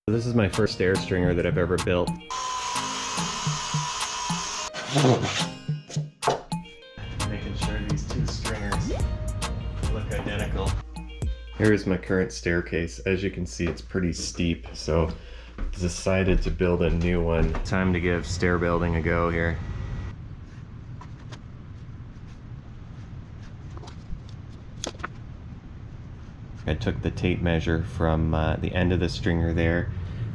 This is my first stair stringer that I've ever built. Making sure these two stringers look identical. Here's my current staircase. As you can see, it's pretty steep, so decided to build a new one. Time to give stair building a go here. I took the tape measure from the end of the stringer there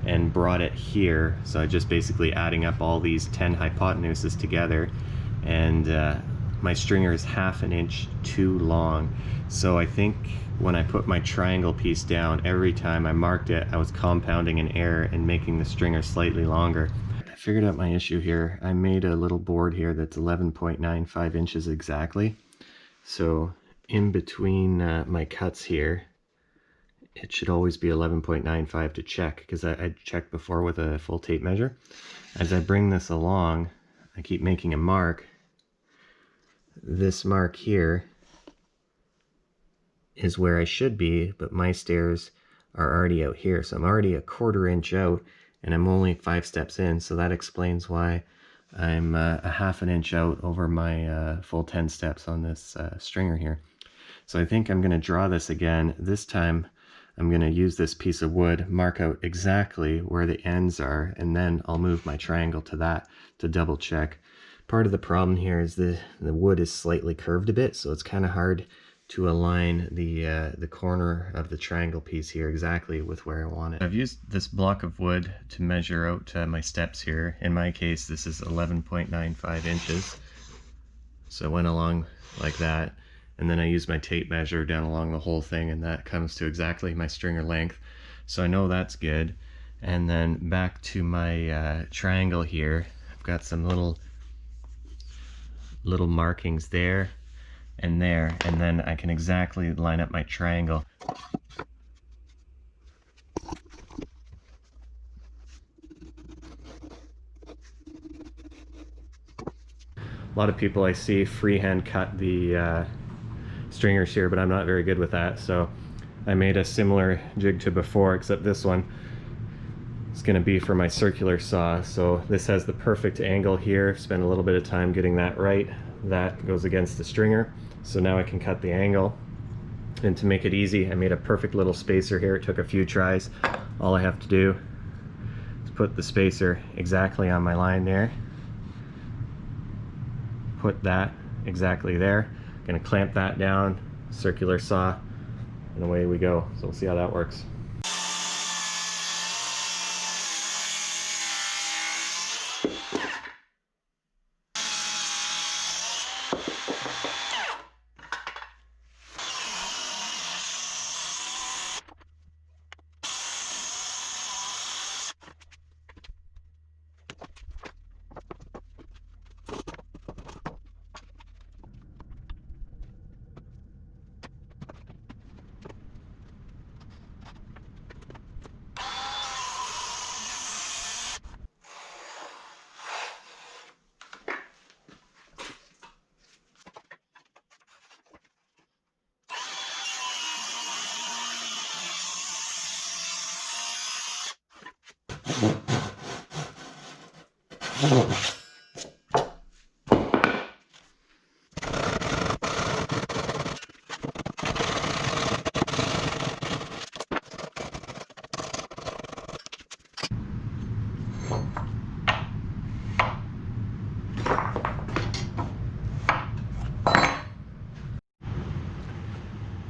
and brought it here. So I just basically adding up all these 10 hypotenuses together, and my stringer is 1/2 inch too long. So I think when I put my triangle piece down, every time I marked it, I was compounding an error and making the stringer slightly longer. I figured out my issue here. I made a little board here that's 11.95 inches exactly. So in between my cuts here, it should always be 11.95 to check, because I checked before with a full tape measure. As I bring this along, I keep making a mark. This mark here is where I should be, but my stairs are already out here. So I'm already a 1/4 inch out, and I'm only 5 steps in. So that explains why I'm a 1/2 inch out over my full 10 steps on this stringer here. So I think I'm going to draw this again. This time I'm going to use this piece of wood, mark out exactly where the ends are, and then I'll move my triangle to that to double check. Part of the problem here is the wood is slightly curved a bit, so it's kind of hard to align the corner of the triangle piece here exactly with where I want it. I've used this block of wood to measure out my steps here. In my case, this is 11.95 inches. So I went along like that. And then I use my tape measure down along the whole thing, and that comes to exactly my stringer length. So I know that's good. And then back to my triangle here, I've got some little markings there, and then I can exactly line up my triangle. A lot of people I see freehand cut the stringers here, but I'm not very good with that, so I made a similar jig to before, except this one is going to be for my circular saw. So this has the perfect angle here. Spend a little bit of time getting that right. That goes against the stringer, so now I can cut the angle. And to make it easy, I made a perfect little spacer here. It took a few tries. All I have to do is put the spacer exactly on my line there, put that exactly there. Gonna clamp that down, circular saw, and away we go. So we'll see how that works.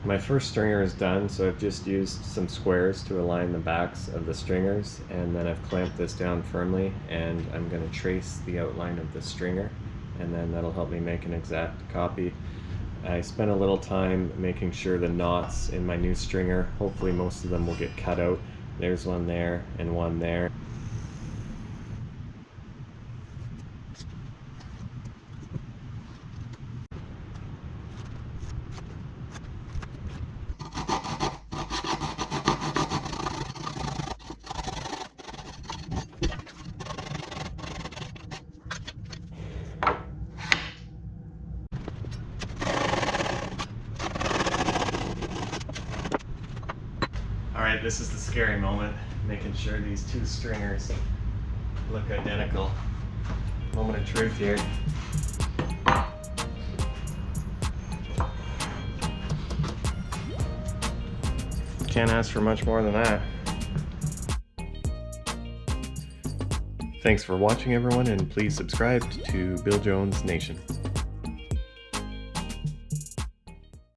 My first stringer is done, so I've just used some squares to align the backs of the stringers, and then I've clamped this down firmly, and I'm going to trace the outline of the stringer, and then that'll help me make an exact copy. I spent a little time making sure the knots in my new stringer, hopefully most of them will get cut out. There's one there and one there. Alright, this is the scary moment. making sure these two stringers look identical. Moment of truth here. Can't ask for much more than that. Thanks for watching, everyone, and please subscribe to Bill Jones Nation.